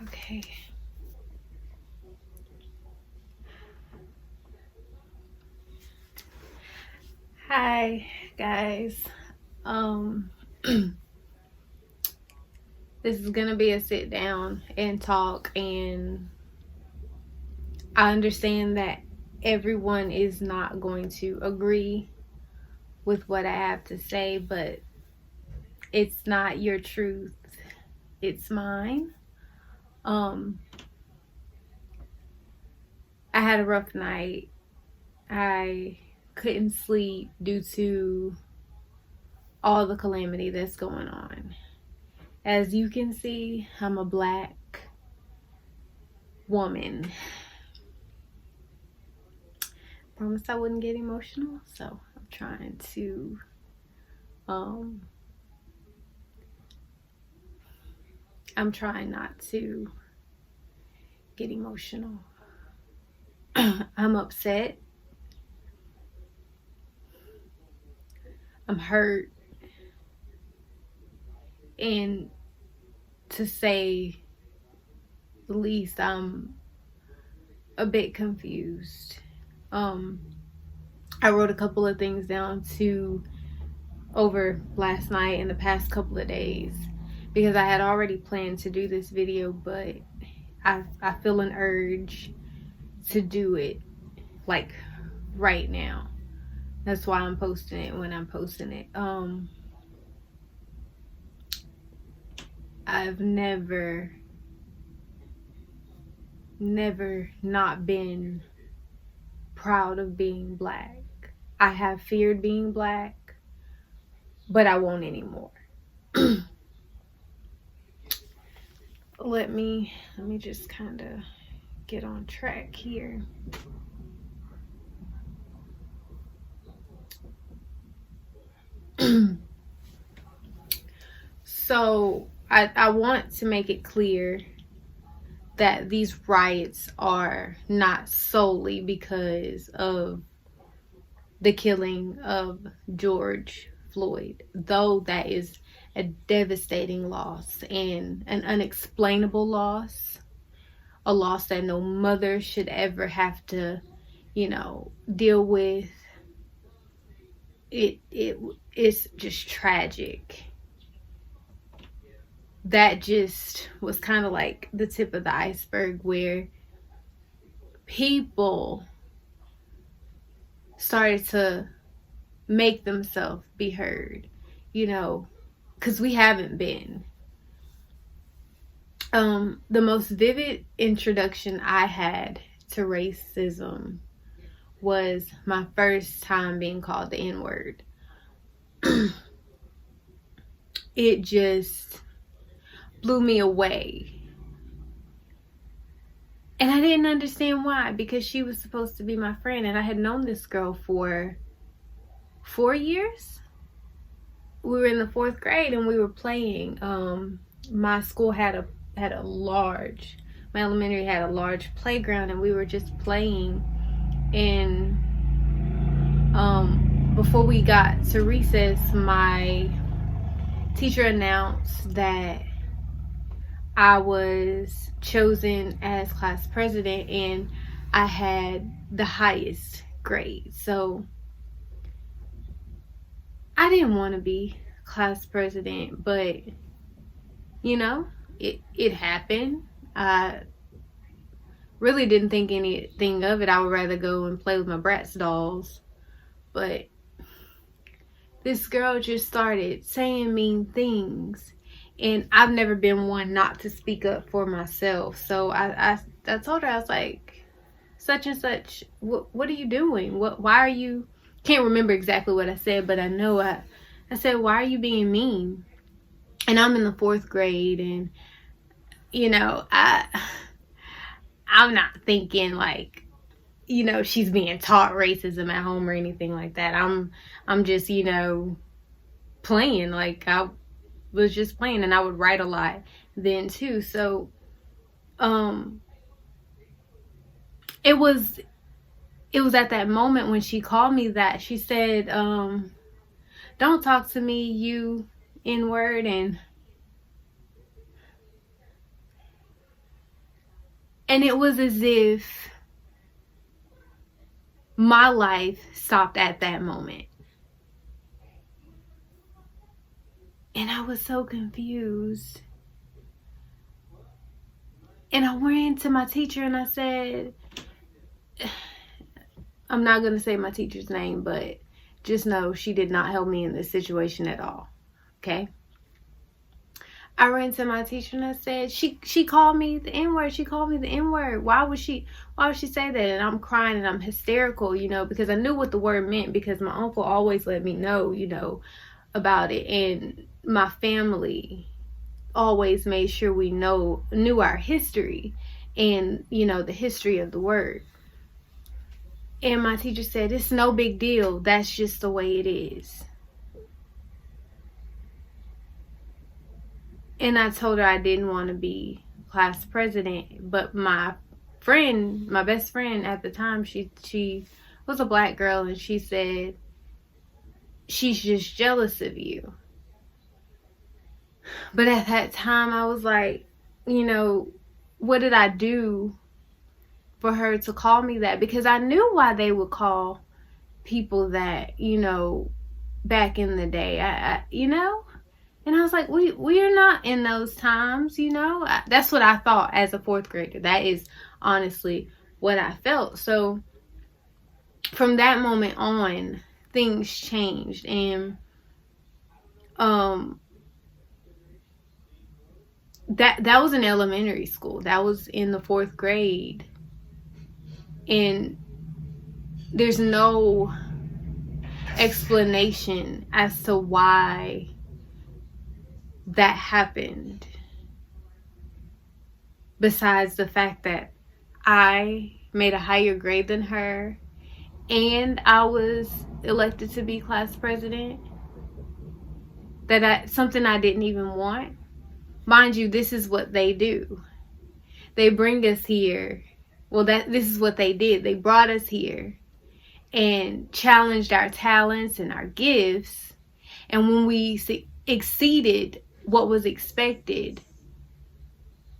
Okay. Hi guys. This is gonna be a sit down and talk, and I understand that everyone is not going to agree with what I have to say, but it's not your truth, it's mine. um I had a rough night. I couldn't sleep due to all the calamity that's going on. As you can see, I'm a black woman. Promised I wouldn't get emotional, so I'm trying to I'm trying not to get emotional. I'm upset. I'm hurt. And to say the least, I'm a bit confused. I wrote a couple of things down to over last night and the past couple of days because I had already planned to do this video, but I feel an urge to do it like right now. That's why I'm posting it when I'm posting it. I've never not been proud of being black. I have feared being black, but I won't anymore. Let me just kind of get on track here. So I want to make it clear that these riots are not solely because of the killing of George Floyd, though that is a devastating loss and an unexplainable loss, a loss that no mother should ever have to, deal with. It's just tragic. That just was kind of like the tip of the iceberg, where people started to make themselves be heard, because we haven't been. The most vivid introduction I had to racism was my first time being called the N-word. It just blew me away. And I didn't understand why, because she was supposed to be my friend, and I had known this girl for 4 years. We were in the 4th grade and we were playing. My school had a large, my elementary had a large playground, and we were just playing. And before we got to recess, my teacher announced that I was chosen as class president, and I had the highest grade. So I didn't want to be class president, but it happened. I really didn't think anything of it. I would rather go and play with my Bratz dolls. But this girl just started saying mean things, and I've never been one not to speak up for myself. So I told her, I was like, such and such, what are you doing? Why are you, can't remember exactly what I said, but I know I said, why are you being mean? And I'm in the 4th grade, and I'm not thinking like, she's being taught racism at home or anything like that. I'm just, playing. Like, I was just playing, and I would write a lot then too. So it was at that moment when she called me that. She said, don't talk to me, you N-word. And And it was as if my life stopped at that moment. And I was so confused. And I ran to my teacher and I said, I'm not going to say my teacher's name, but just know she did not help me in this situation at all. Okay? I ran to my teacher and I said, she called me the N-word. She called me the N-word. Why would she say that? And I'm crying and I'm hysterical, because I knew what the word meant, because my uncle always let me know, about it. And my family always made sure we knew our history and, the history of the word. And my teacher said, it's no big deal. That's just the way it is. And I told her I didn't want to be class president. But my best friend at the time, she was a black girl, and she said, she's just jealous of you. But at that time, I was like, what did I do for her to call me that? Because I knew why they would call people that, back in the day, And I was like, we are not in those times, That's what I thought as a fourth grader. That is honestly what I felt. So from that moment on, things changed. And that was in elementary school. That was in the fourth grade. And there's no explanation as to why that happened, besides the fact that I made a higher grade than her and I was elected to be class president. Something I didn't even want. Mind you, this is what they do. They bring us here. Well, this is what they did. They brought us here and challenged our talents and our gifts. And when we exceeded what was expected,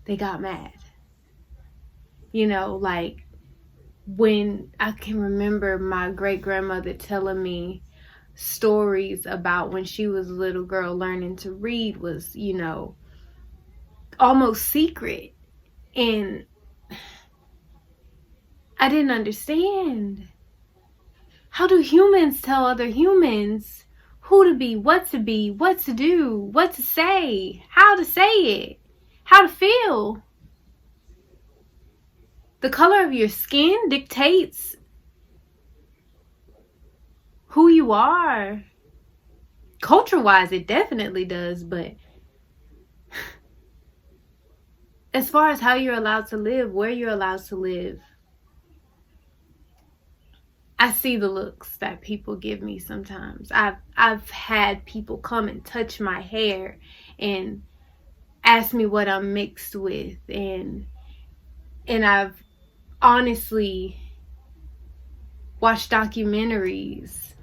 they got mad. Like when I can remember my great grandmother telling me stories about when she was a little girl, learning to read was, almost secret. And I didn't understand. How do humans tell other humans who to be, what to do, what to say, how to say it, how to feel? The color of your skin dictates who you are. Culture-wise, it definitely does, but as far as how you're allowed to live, where you're allowed to live, I see the looks that people give me sometimes. I've had people come and touch my hair and ask me what I'm mixed with, and I've honestly watched documentaries,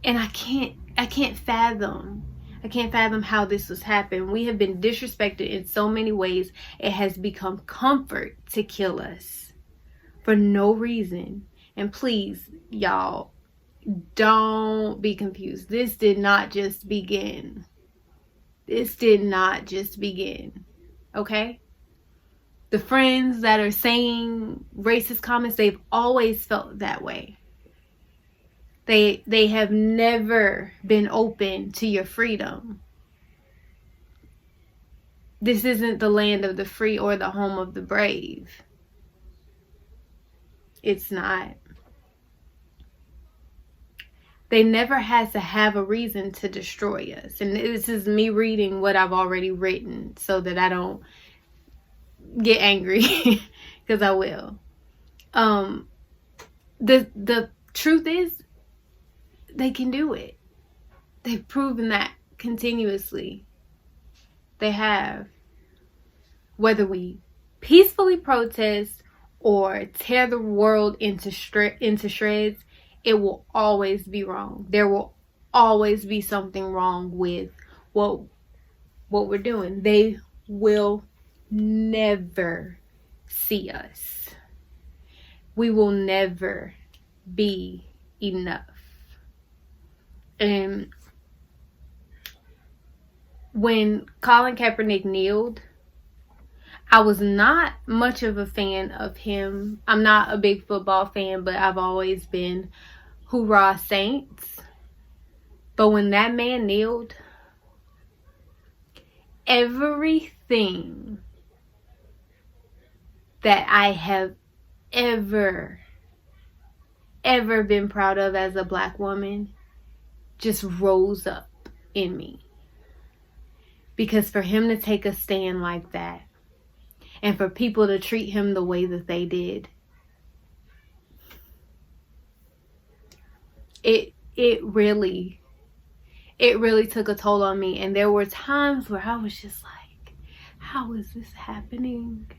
and I can't fathom how this has happened. We have been disrespected in so many ways. It has become comfort to kill us for no reason. And please, y'all, don't be confused. This did not just begin. Okay? The friends that are saying racist comments, they've always felt that way. They have never been open to your freedom. This isn't the land of the free or the home of the brave. It's not. They never had to have a reason to destroy us. And this is me reading what I've already written so that I don't get angry, because I will. The truth is, they can do it. They've proven that continuously. They have. Whether we peacefully protest or tear the world into shreds, it will always be wrong. There will always be something wrong with what we're doing. They will never see us. We will never be enough. And when Colin Kaepernick kneeled, I was not much of a fan of him. I'm not a big football fan, but I've always been hoorah Saints. But when that man kneeled, everything that I have ever been proud of as a black woman just rose up in me. Because for him to take a stand like that, and for people to treat him the way that they did, it really took a toll on me. And there were times where I was just like, how is this happening?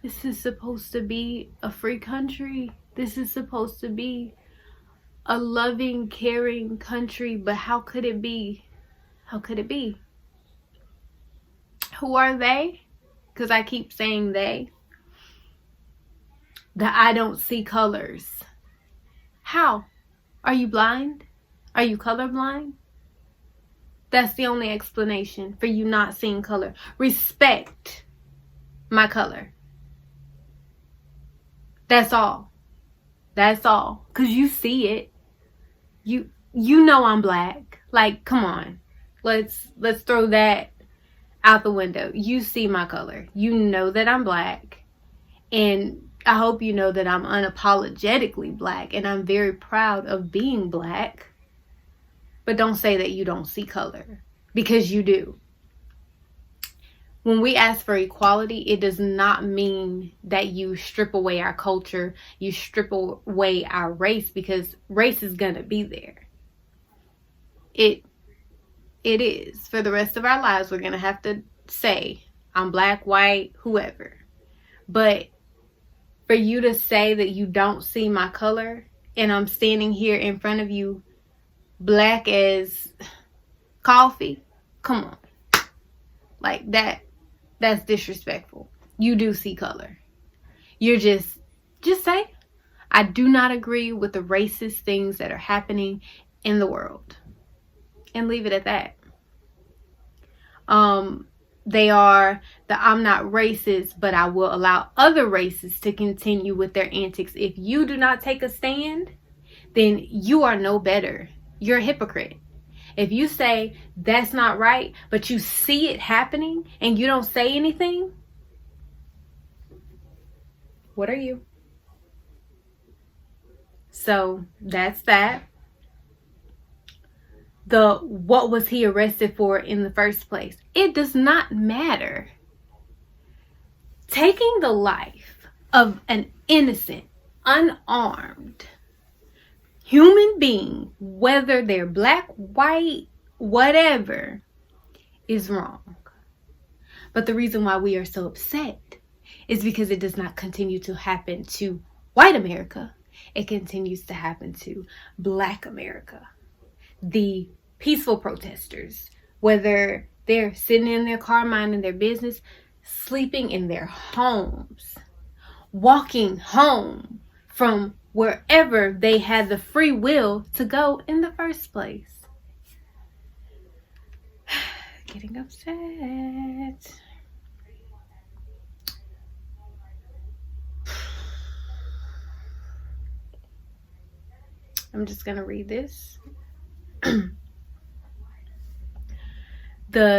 This is supposed to be a free country. This is supposed to be a loving, caring country, but how could it be? How could it be? Who are they? Because I keep saying they. That I don't see colors. How? Are you blind? Are you colorblind? That's the only explanation for you not seeing color. Respect my color. That's all. That's all. Because you see it. You know I'm black. Like, come on. Let's throw that out the window. You see my color. You know that I'm black. And I hope you know that I'm unapologetically black. And I'm very proud of being black. But don't say that you don't see color. Because you do. When we ask for equality, it does not mean that you strip away our culture, you strip away our race, because race is going to be there. It is. For the rest of our lives, we're going to have to say, I'm black, white, whoever. But for you to say that you don't see my color, and I'm standing here in front of you black as coffee, come on. Like that's disrespectful. You do see color. You're just say, I do not agree with the racist things that are happening in the world. And leave it at that. They are the I'm not racist, but I will allow other races to continue with their antics. If you do not take a stand, then you are no better. You're a hypocrite. If you say that's not right, but you see it happening and you don't say anything, what are you? So that's that. What was he arrested for in the first place? It does not matter. Taking the life of an innocent, unarmed human being, whether they're black, white, whatever, is wrong. But the reason why we are so upset is because it does not continue to happen to white America. It continues to happen to black America. The peaceful protesters, whether they're sitting in their car minding their business, sleeping in their homes, walking home from wherever they had the free will to go in the first place. Getting upset. I'm just going to read this.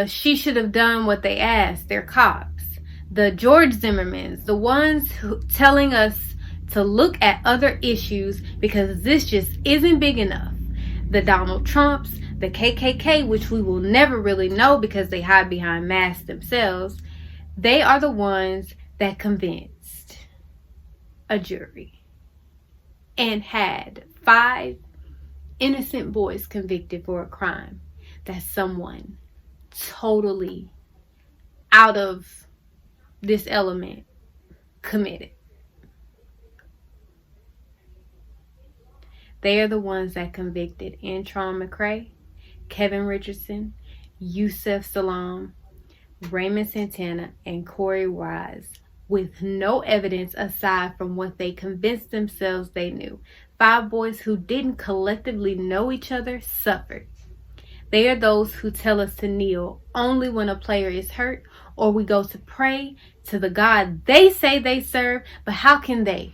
She should have done what they asked. They're cops. The George Zimmermans, the ones telling us to look at other issues because this just isn't big enough. The Donald Trumps, the KKK, which we will never really know because they hide behind masks themselves, they are the ones that convinced a jury and had 5 innocent boys convicted for a crime that someone totally out of this element committed. They are the ones that convicted Antron McCray, Kevin Richardson, Yusef Salaam, Raymond Santana, and Corey Wise with no evidence aside from what they convinced themselves they knew. 5 boys who didn't collectively know each other suffered. They are those who tell us to kneel only when a player is hurt, or we go to pray to the God they say they serve. But how can they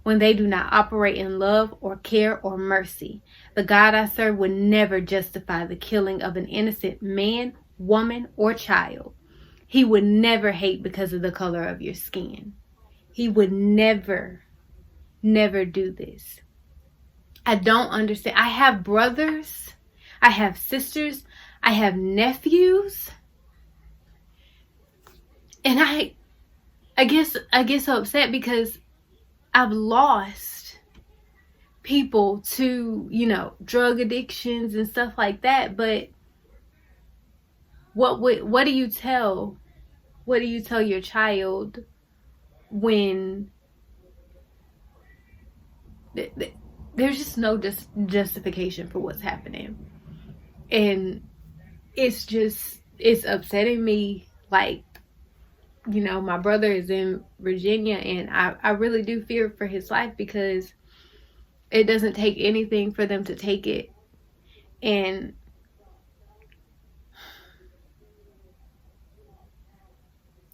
when they do not operate in love or care or mercy? The God I serve would never justify the killing of an innocent man, woman, or child. He would never hate because of the color of your skin. He would never, never do this. I don't understand. I have brothers. I have sisters. I have nephews. And I get so upset because I've lost people to, drug addictions and stuff like that. But what do you tell your child when there's just no justification for what's happening? And it's upsetting me. Like, my brother is in Virginia, and I really do fear for his life because it doesn't take anything for them to take it. And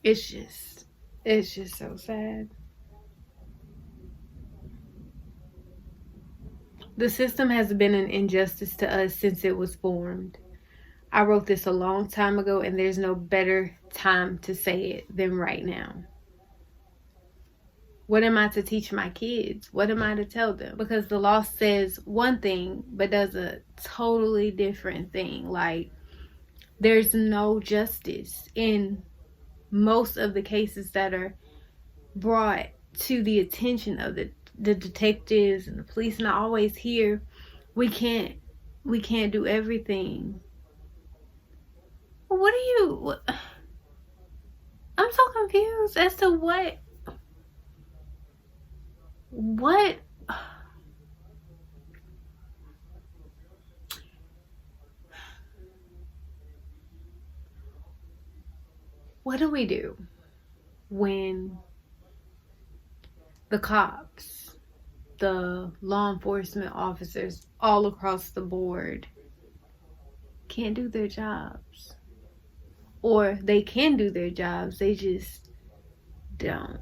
it's just so sad. The system has been an injustice to us since it was formed. I wrote this a long time ago, and there's no better time to say it than right now. What am I to teach my kids? What am I to tell them? Because the law says one thing, but does a totally different thing. Like, there's no justice in most of the cases that are brought to the attention of the detectives and the police. And I always hear, we can't do everything. What I'm so confused as to what do we do when the cops, the law enforcement officers all across the board can't do their jobs? Or they can do their jobs, they just don't.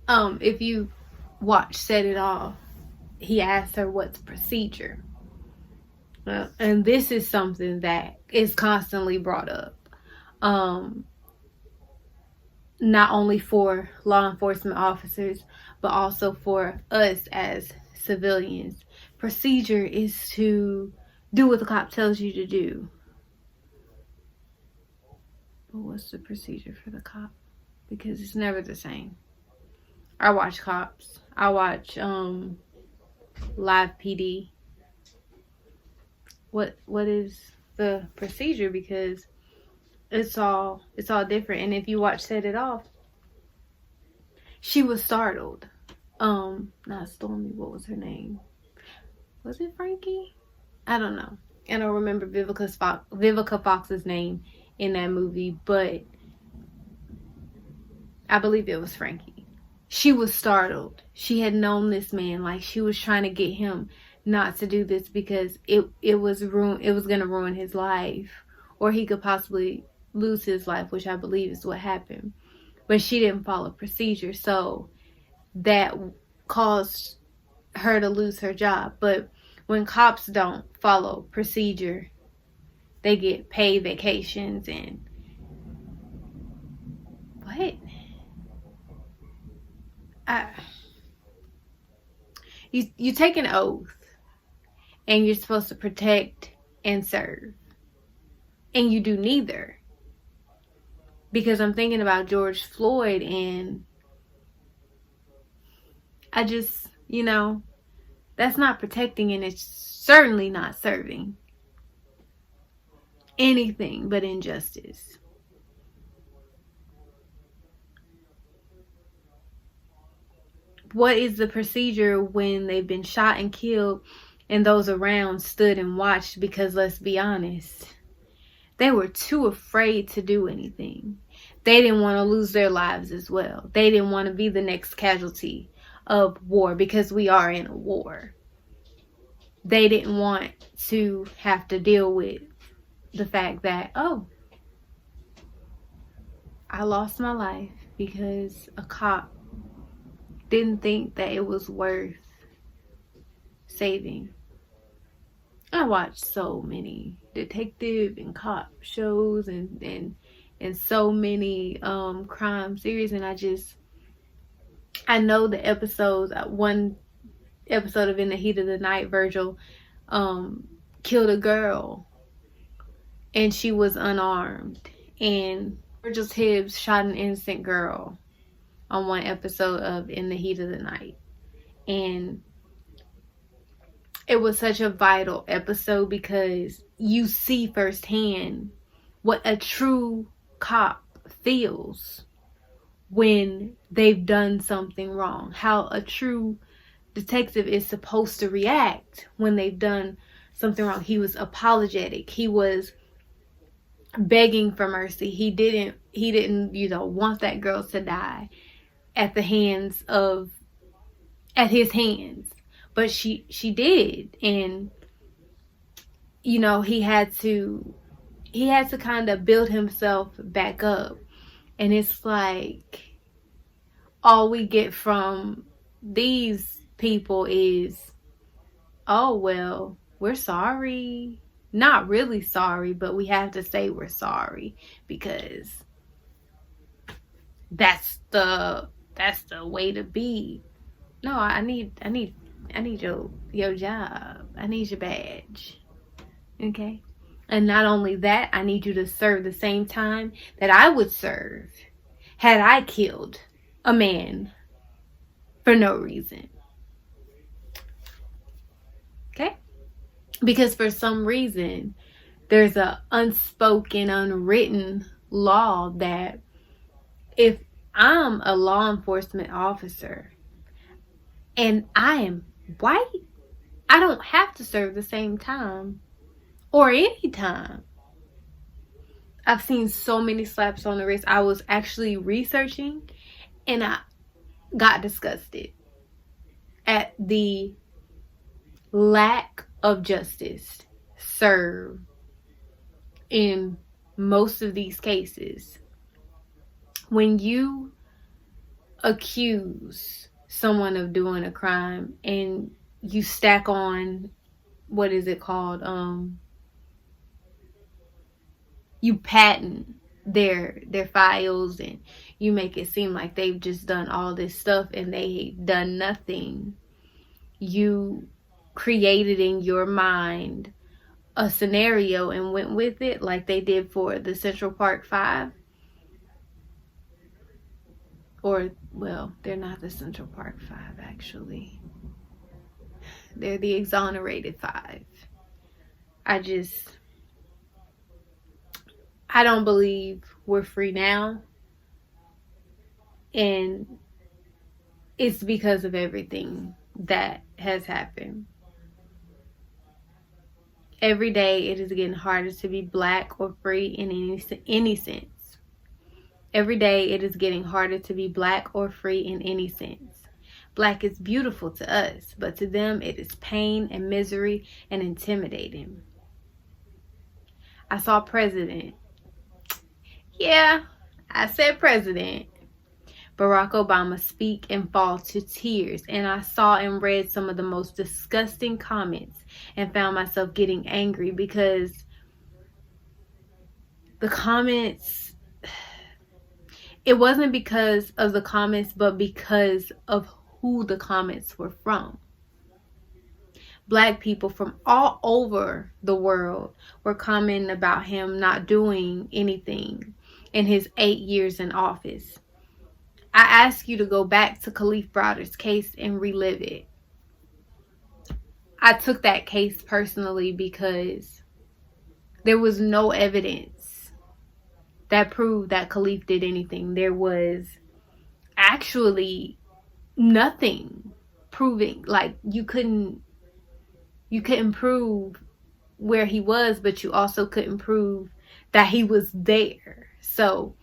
If you watch Set It Off, he asked her what's procedure. And this is something that is constantly brought up. Not only for law enforcement officers, but also for us as civilians. Procedure is to do what the cop tells you to do. But what's the procedure for the cop? Because it's never the same. I watch Cops. I watch Live PD. What is the procedure? Because it's all different. And if you watch Set It Off, she was startled. Not Stormy, what was her name? Was it Frankie? I don't know. I don't remember Vivica Fox's name in that movie, but I believe it was Frankie. She was startled. She had known this man. Like, she was trying to get him not to do this because it was going to ruin his life, or he could possibly lose his life, which I believe is what happened. But she didn't follow procedure, so that caused her to lose her job. But when cops don't follow procedure, they get paid vacations and what? You take an oath and you're supposed to protect and serve, and you do neither. Because I'm thinking about George Floyd, and I just, that's not protecting, and it's certainly not serving anything but injustice. What is the procedure when they've been shot and killed and those around stood and watched because, let's be honest, they were too afraid to do anything. They didn't want to lose their lives as well. They didn't want to be the next casualty of war, because we are in a war. They didn't want to have to deal with the fact that, oh, I lost my life because a cop didn't think that it was worth saving. I watched so many detective and cop shows and so many crime series, and I know the episodes. One episode of In the Heat of the Night, Virgil killed a girl and she was unarmed, and Virgil's Hibbs shot an innocent girl on one episode of In the Heat of the Night. And it was such a vital episode because you see firsthand what a true cop feels when they've done something wrong. How a true detective is supposed to react when they've done something wrong. He was apologetic. He was begging for mercy. He didn't, want that girl to die at his hands. But she did. And, he had to kind of build himself back up. And it's like, all we get from these people is, oh, well, we're sorry. Not really sorry, but we have to say we're sorry because that's the way to be. No, I need your job. I need your badge. Okay? And not only that, I need you to serve the same time that I would serve had I killed a man for no reason. Okay? Because for some reason, there's a unspoken, unwritten law that if I'm a law enforcement officer and I am white, I don't have to serve the same time or any time. I've seen so many slaps on the wrist. I was actually researching and I got disgusted at the lack of justice served in most of these cases. When you accuse someone of doing a crime and you stack on, what is it called? You patent their files and you make it seem like they've just done all this stuff and they've done nothing. You created in your mind a scenario and went with it, like they did for the Central Park 5. Or, well, they're not the Central Park 5, actually. They're the exonerated 5. I don't believe we're free now. And it's because of everything that has happened. Every day it is getting harder to be black or free in any sense. Every day it is getting harder to be black or free in any sense. Black is beautiful to us, but to them it is pain and misery and intimidating. I saw President. Yeah, I said President. Barack Obama speak and fall to tears, and I saw and read some of the most disgusting comments and found myself getting angry because the comments, it wasn't because of the comments, but because of who the comments were from. Black people from all over the world were commenting about him not doing anything in his 8 years in office. I ask you to go back to Kalief Browder's case and relive it. I took that case personally because there was no evidence that proved that Kalief did anything. There was actually nothing proving, like you couldn't You couldn't prove where he was, but you also couldn't prove that he was there. So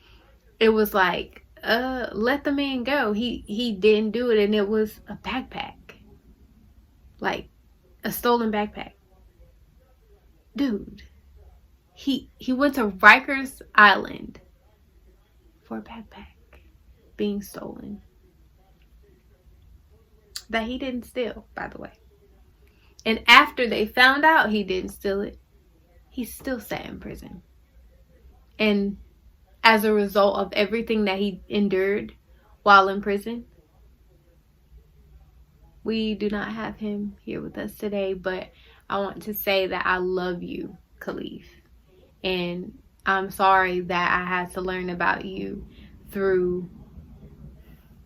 it was like, let the man go. He didn't do it, and it was a backpack. Like a stolen backpack. Dude. He went to Rikers Island for a backpack being stolen. That he didn't steal, by the way. And after they found out he didn't steal it, he still sat in prison. And as a result of everything that he endured while in prison, we do not have him here with us today. But I want to say that I love you, Khalif. And I'm sorry that I had to learn about you through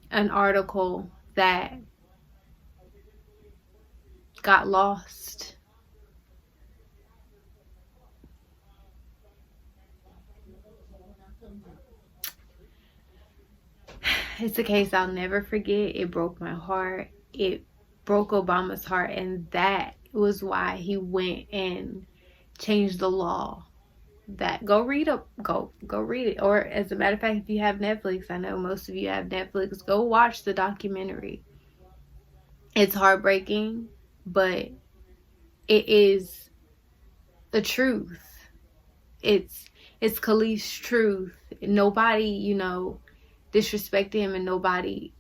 an article that got lost. It's a case I'll never forget. It broke my heart. It broke Obama's heart, and that was why he went and changed the law. That go read it. Or as a matter of fact, if you have Netflix, I know most of you have Netflix, go watch the documentary. It's heartbreaking, but it is the truth. It's Khalif's truth. Nobody, disrespected him, and nobody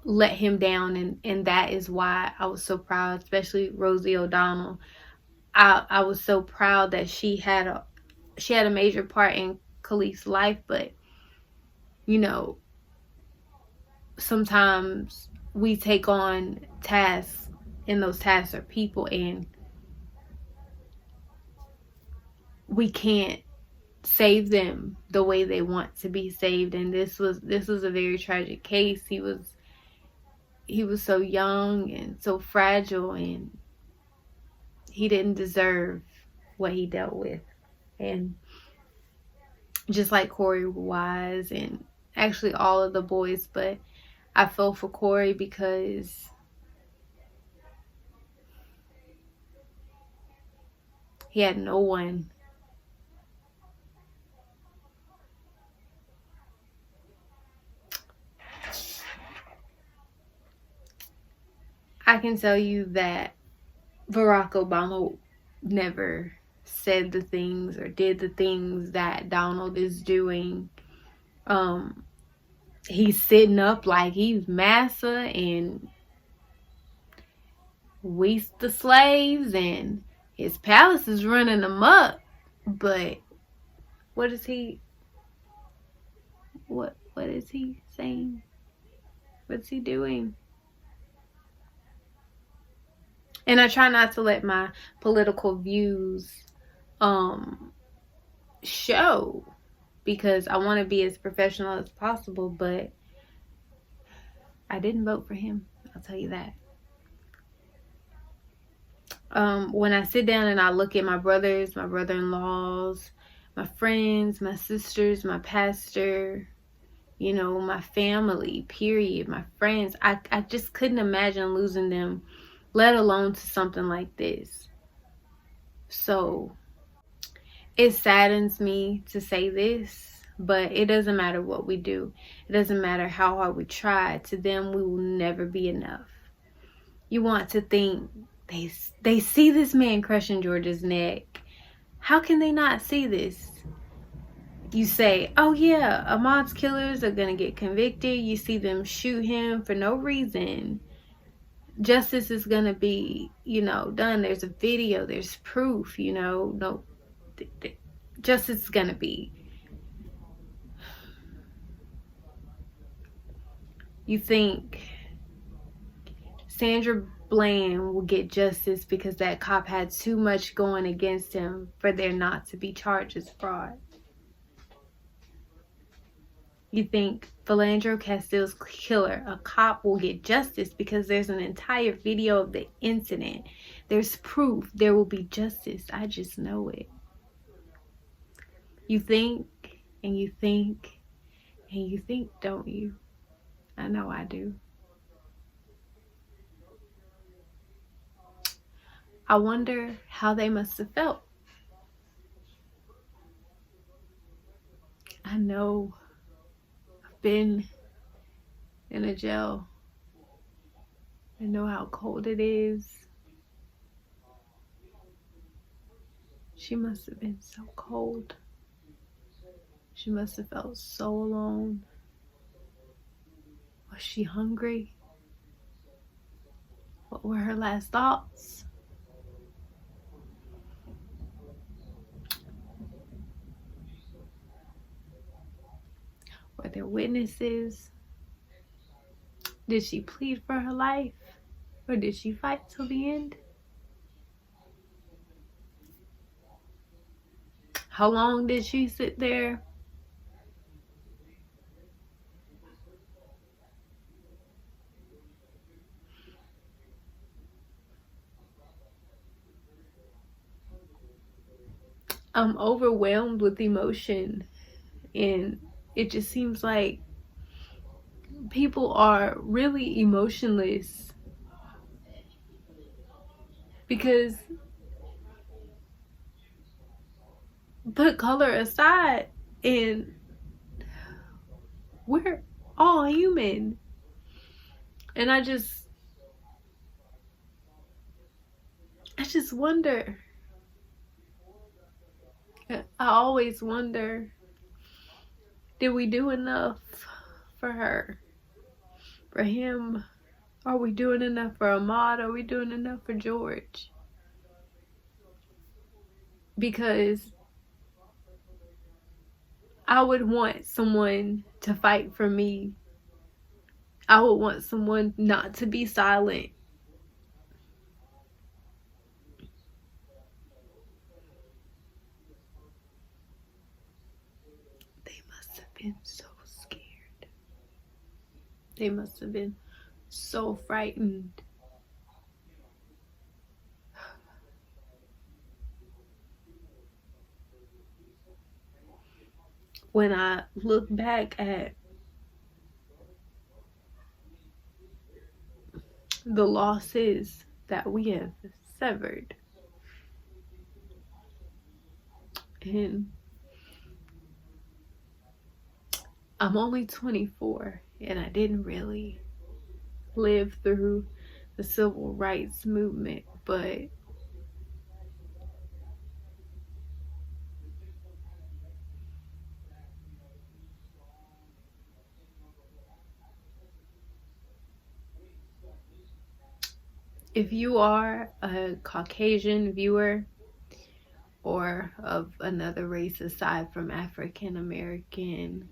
let him down, and that is why I was so proud, especially Rosie O'Donnell. I was so proud that she had a major part in Khalif's life, but sometimes we take on tasks, and those tasks are people, and we can't save them the way they want to be saved. And this was a very tragic case. He was so young and so fragile, and he didn't deserve what he dealt with. And just like Corey Wise, and actually all of the boys, but I feel for Corey because he had no one. I can tell you that Barack Obama never said the things or did the things that Donald is doing. He's sitting up like he's massa, and we the slaves, and his palace is running amok. But what is he saying? What's he doing? And I try not to let my political views show, because I want to be as professional as possible, but I didn't vote for him. I'll tell you that. When I sit down and I look at my brothers, my brother-in-laws, my friends, my sisters, my pastor, my family, period, my friends, I just couldn't imagine losing them, let alone to something like this. So it saddens me to say this, but it doesn't matter what we do. It doesn't matter how hard we try. To them, we will never be enough. You want to think they see this man crushing George's neck. How can they not see this? You say, oh yeah, Ahmaud's killers are going to get convicted. You see them shoot him for no reason. Justice is going to be, done. There's a video, there's proof, no, justice is going to be. You think Sandra Bland will get justice because that cop had too much going against him for there not to be charged as fraud. You think Philando Castile's killer, a cop, will get justice because there's an entire video of the incident. There's proof. There will be justice. I just know it. You think, and you think, and you think, don't you? I know I do. I wonder how they must have felt. I know I've been in a jail. I know how cold it is. She must have been so cold. She must have felt so alone. Was she hungry? What were her last thoughts? Were there witnesses? Did she plead for her life? Or did she fight till the end? How long did she sit there? I'm overwhelmed with emotion, and it just seems like people are really emotionless, because put color aside and we're all human. And I just wonder, I always wonder, did we do enough for her, for him? Are we doing enough for Ahmaud? Are we doing enough for George? Because I would want someone to fight for me. I would want someone not to be silent. They must have been so scared. They must have been so frightened. When I look back at the losses that we have severed, and I'm only 24, and I didn't really live through the civil rights movement, but if you are a Caucasian viewer or of another race aside from African American,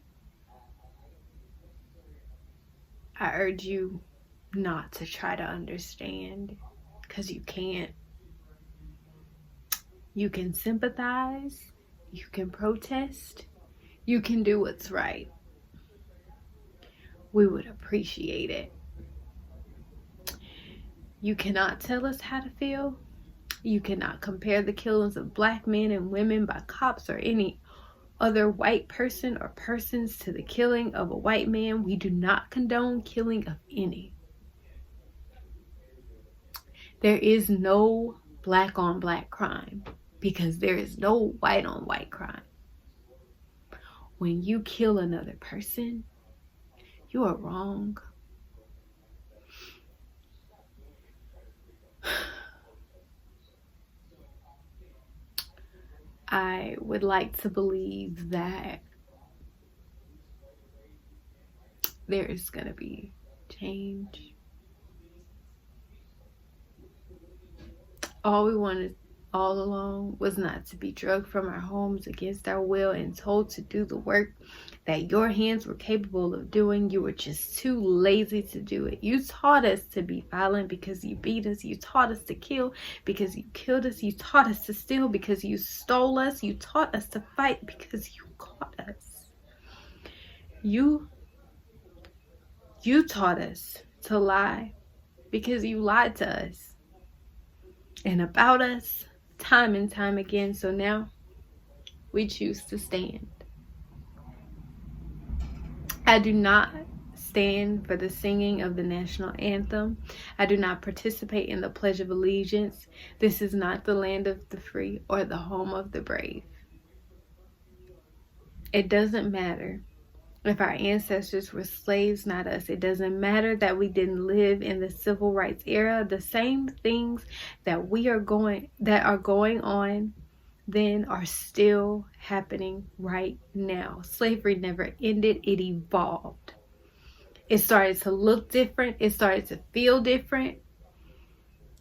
I urge you not to try to understand, because you can't. You can sympathize, you can protest, you can do what's right. We would appreciate it. You cannot tell us how to feel. You cannot compare the killings of black men and women by cops or any other white person or persons to the killing of a white man. We do not condone killing of any. There is no black on black crime, because there is no white on white crime. When you kill another person, you are wrong. I would like to believe that there is going to be change. All we wanted all along was not to be drugged from our homes against our will and told to do the work that your hands were capable of doing. You were just too lazy to do it. You taught us to be violent because you beat us. You taught us to kill because you killed us. You taught us to steal because you stole us. You taught us to fight because you caught us. You taught us to lie because you lied to us and about us time and time again. So now we choose to stand. I do not stand for the singing of the national anthem. I do not participate in the Pledge of Allegiance. This is not the land of the free or the home of the brave. It doesn't matter if our ancestors were slaves, not us. It doesn't matter that we didn't live in the civil rights era. The same things that are going on then are still happening right now. Slavery never ended. It evolved. It started to look different. It started to feel different.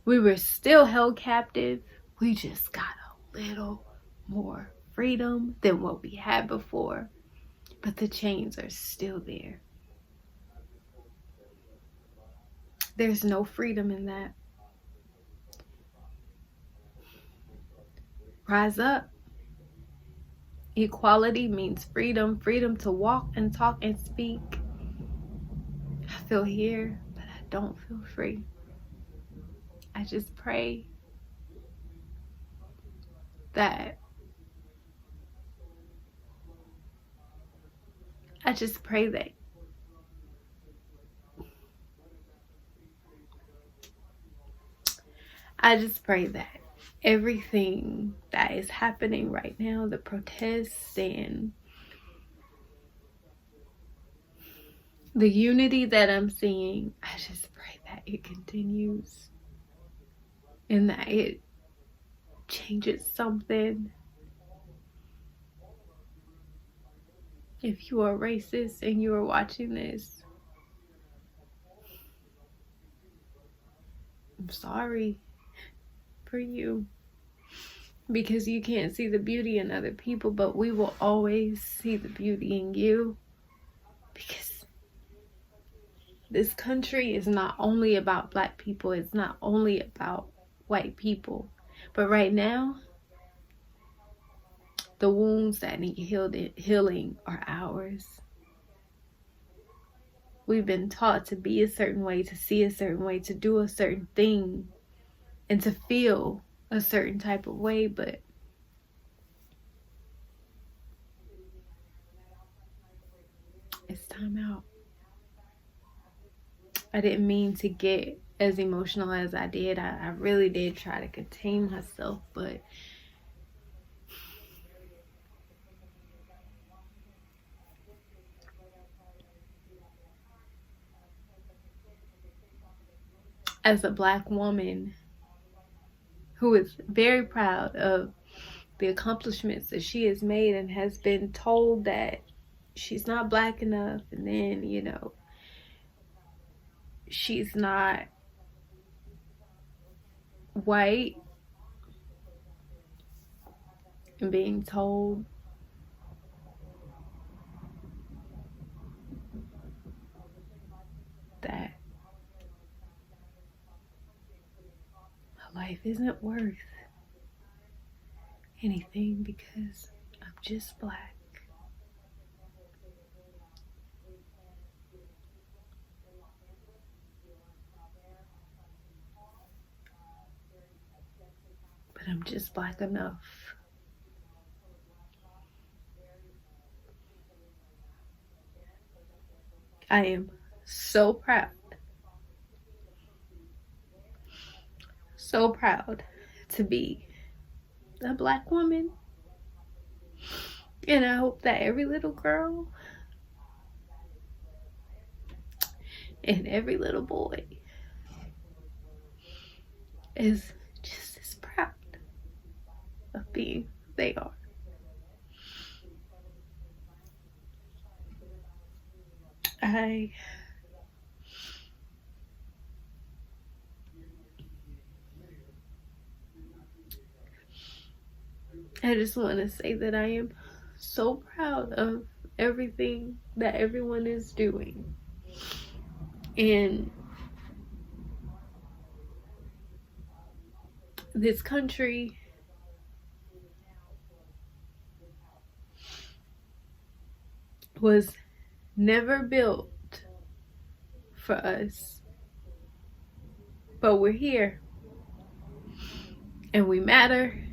We were still held captive. We just got a little more freedom than what we had before. But the chains are still there. There's no freedom in that. Rise up. Equality means freedom. Freedom to walk and talk and speak. I feel here, but I don't feel free. I just pray that everything that is happening right now, the protests and the unity that I'm seeing, I just pray that it continues and that it changes something. If you are racist and you are watching this, I'm sorry for you, because you can't see the beauty in other people, but we will always see the beauty in you, because this country is not only about Black people, it's not only about white people, but right now the wounds that need healing are ours. We've been taught to be a certain way, to see a certain way, to do a certain thing, and to feel a certain type of way, but it's time out. I didn't mean to get as emotional as I did. I really did try to contain myself, but as a Black woman who is very proud of the accomplishments that she has made and has been told that she's not Black enough, and then, she's not white, and being told that my life isn't worth anything because I'm just Black. But I'm just Black enough. I am so proud to be a Black woman, and I hope that every little girl and every little boy is just as proud of being who they are. I just want to say that I am so proud of everything that everyone is doing. And this country was never built for us, but we're here, and we matter,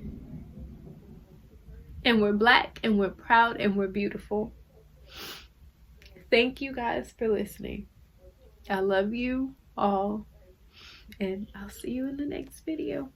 and we're Black, and we're proud, and we're beautiful. thank you guys for listening. I love you all, and I'll see you in the next video.